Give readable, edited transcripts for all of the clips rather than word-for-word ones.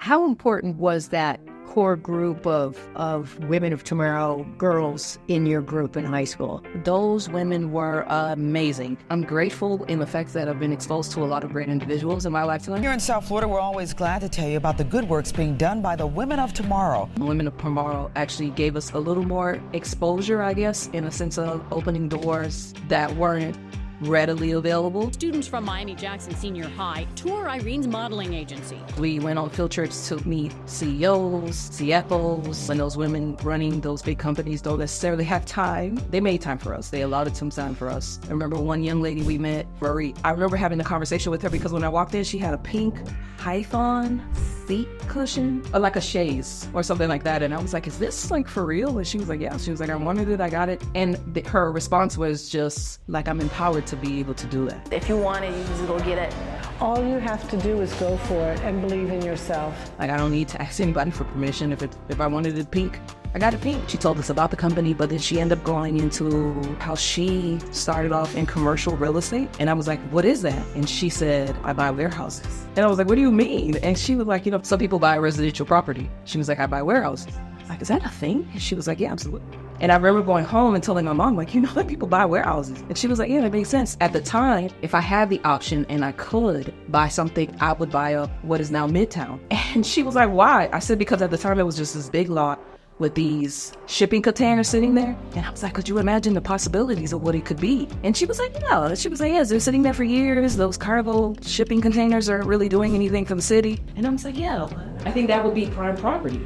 How important was that core group of women of tomorrow girls in your group in high school? Those women were amazing. I'm grateful in the fact that I've been exposed to a lot of great individuals in my lifetime. Here in South Florida, we're always glad to tell you about the good works being done by the women of tomorrow. The women of tomorrow actually gave us a little more exposure, I guess, in a sense of opening doors that weren't readily available. Students from Miami-Jackson Senior High tour Irene's modeling agency. We went on field trips to meet CEOs, CFOs, and those women running those big companies don't necessarily have time. They made time for us. They allotted some time for us. I remember one young lady we met, Marie. I remember having a conversation with her because when I walked in, she had a pink python seat cushion, or like a chaise or something like that. And I was like, is this like for real? And she was like, yeah. She was like, I wanted it, I got it. And her response was just like, I'm empowered to be able to do that. If you want it, you just go get it. All you have to do is go for it and believe in yourself. Like, I don't need to ask anybody for permission. If I wanted it pink, I got it pink. She told us about the company, but then she ended up going into how she started off in commercial real estate. And I was like, what is that? And she said, I buy warehouses. And I was like, what do you mean? And she was like, some people buy residential property. She was like, I buy warehouses. Like, is that a thing? And she was like, yeah, absolutely. And I remember going home and telling my mom, like, that people buy warehouses. And she was like, yeah, that makes sense. At the time, if I had the option and I could buy something, I would buy what is now Midtown. And she was like, why? I said, because at the time it was just this big lot with these shipping containers sitting there. And I was like, could you imagine the possibilities of what it could be? And she was like, no. She was like, yes, they're sitting there for years. Those cargo shipping containers aren't really doing anything for the city. And I was like, yeah, I think that would be prime property.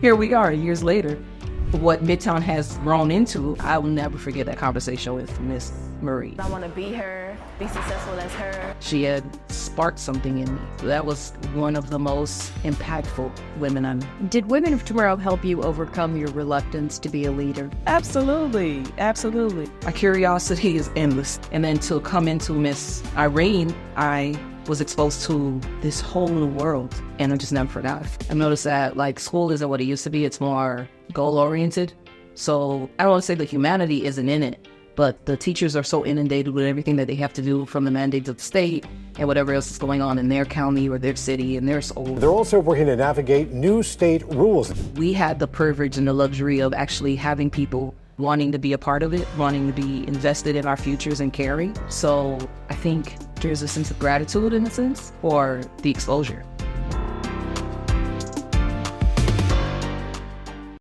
Here we are years later. What Midtown has grown into, I will never forget that conversation with Miss Marie. I want to be her, be successful as her. She had sparked something in me. That was one of the most impactful women I met. Did Women of Tomorrow help you overcome your reluctance to be a leader? Absolutely, absolutely. My curiosity is endless. And then to come into Miss Irene, I was exposed to this whole new world, and I just never forgot. I noticed that school isn't what it used to be. It's more goal-oriented. So I don't want to say the humanity isn't in it, but the teachers are so inundated with everything that they have to do from the mandates of the state and whatever else is going on in their county or their city and their school. They're also working to navigate new state rules. We had the privilege and the luxury of actually having people wanting to be a part of it, wanting to be invested in our futures and caring. So I think there's a sense of gratitude in a sense for the exposure.